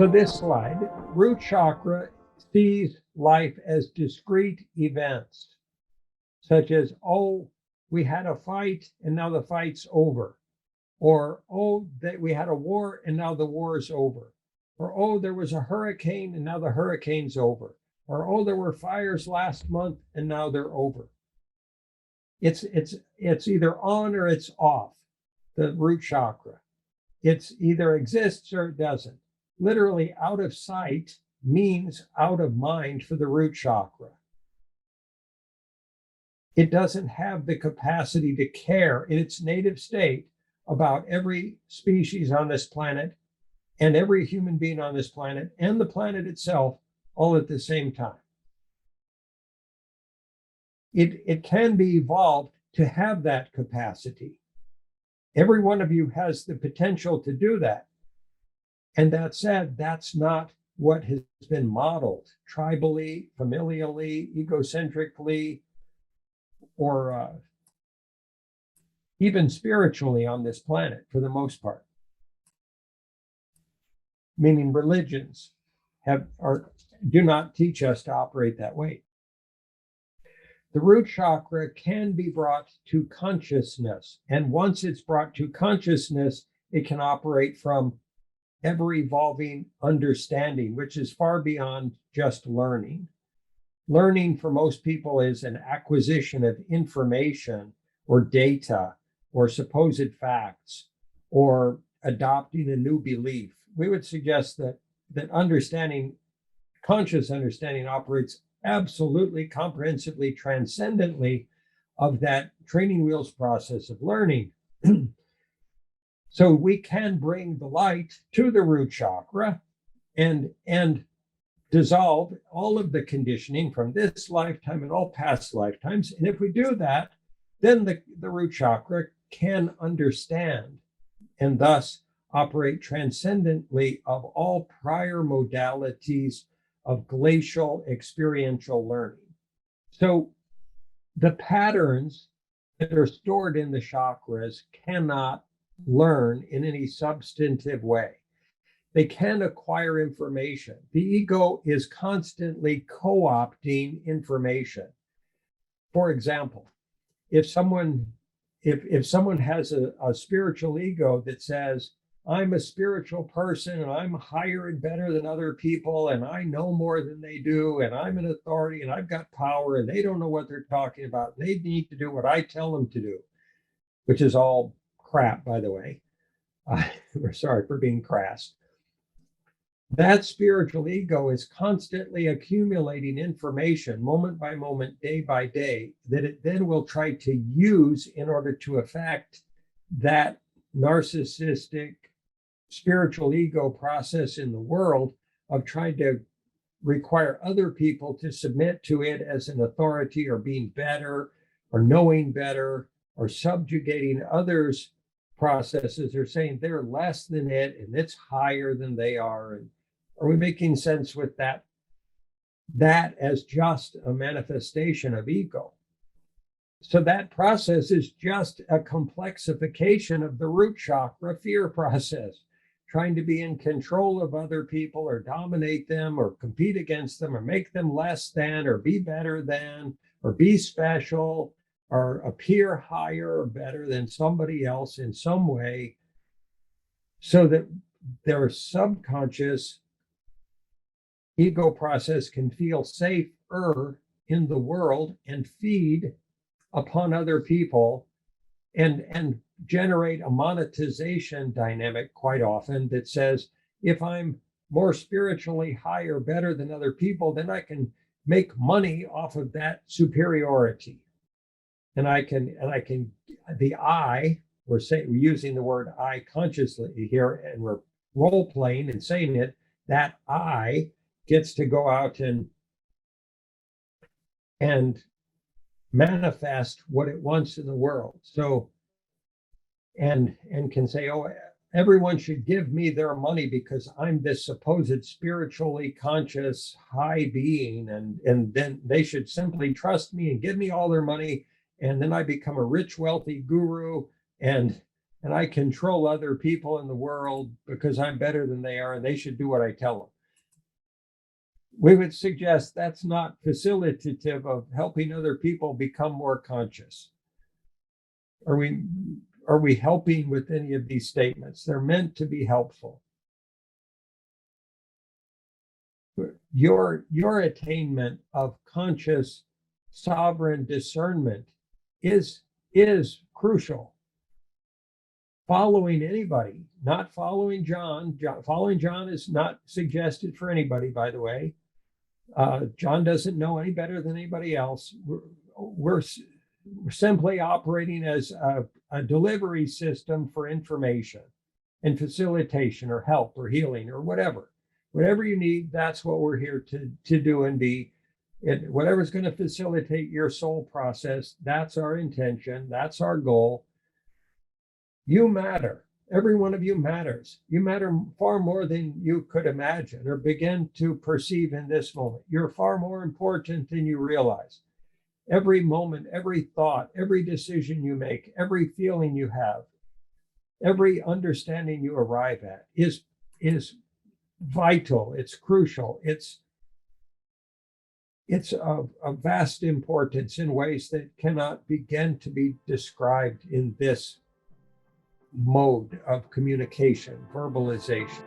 So this slide, root chakra sees life as discrete events, such as, oh, we had a fight and now the fight's over. Or, oh, that we had a war and now the war is over. Or, oh, there was a hurricane and now the hurricane's over. Or, oh, there were fires last month and now they're over. It's either on or it's off, the root chakra. It's either exists or it doesn't. Literally, out of sight means out of mind for the root chakra. It doesn't have the capacity to care in its native state about every species on this planet and every human being on this planet and the planet itself all at the same time. It can be evolved to have that capacity. Every one of you has the potential to do that. And that said, that's not what has been modeled tribally, familially, egocentrically, or even spiritually on this planet for the most part. Meaning religions do not teach us to operate that way. The root chakra can be brought to consciousness. And once it's brought to consciousness, it can operate from ever-evolving understanding, which is far beyond just learning. Learning for most people is an acquisition of information or data or supposed facts or adopting a new belief. We would suggest that understanding, conscious understanding, operates absolutely, comprehensively, transcendently of that training wheels process of learning. So we can bring the light to the root chakra and dissolve all of the conditioning from this lifetime and all past lifetimes. And if we do that, then the root chakra can understand and thus operate transcendently of all prior modalities of glacial experiential learning. So the patterns that are stored in the chakras cannot learn in any substantive way. They can acquire information. The ego is constantly co-opting information. For example, if someone has a spiritual ego that says, I'm a spiritual person and I'm higher and better than other people and I know more than they do and I'm an authority and I've got power and they don't know what they're talking about. They need to do what I tell them to do, which is all crap, by the way. We're sorry for being crass. That spiritual ego is constantly accumulating information moment by moment, day by day, that it then will try to use in order to affect that narcissistic spiritual ego process in the world of trying to require other people to submit to it as an authority or being better or knowing better or subjugating others' processes or saying they're less than it and it's higher than they are. And are we making sense with that? That as just a manifestation of ego. So that process is just a complexification of the root chakra fear process, trying to be in control of other people or dominate them or compete against them or make them less than or be better than or be special or appear higher or better than somebody else in some way, so that their subconscious ego process can feel safer in the world and feed upon other people and generate a monetization dynamic quite often that says, if I'm more spiritually higher, better than other people, then I can make money off of that superiority. And I can, the I, we're using the word I consciously here, and we're role playing and saying it, that I gets to go out and manifest what it wants in the world. So, and can say, oh, everyone should give me their money because I'm this supposed spiritually conscious high being, and then they should simply trust me and give me all their money, and then I become a rich, wealthy guru, and and I control other people in the world because I'm better than they are and they should do what I tell them. We would suggest that's not facilitative of helping other people become more conscious. Are we helping with any of these statements? They're meant to be helpful. Your attainment of conscious sovereign discernment is crucial. Following anybody, not following John. Following John is not suggested for anybody, by the way. John doesn't know any better than anybody else. We're simply operating as a delivery system for information and facilitation or help or healing or whatever. Whatever you need, that's what we're here to do and be. Whatever's going to facilitate your soul process, that's our intention, that's our goal. You matter. Every one of you matters. You matter far more than you could imagine or begin to perceive in this moment. You're far more important than you realize. Every moment, every thought, every decision you make, every feeling you have, every understanding you arrive at is vital. It's crucial. It's of vast importance in ways that cannot begin to be described in this mode of communication, verbalization.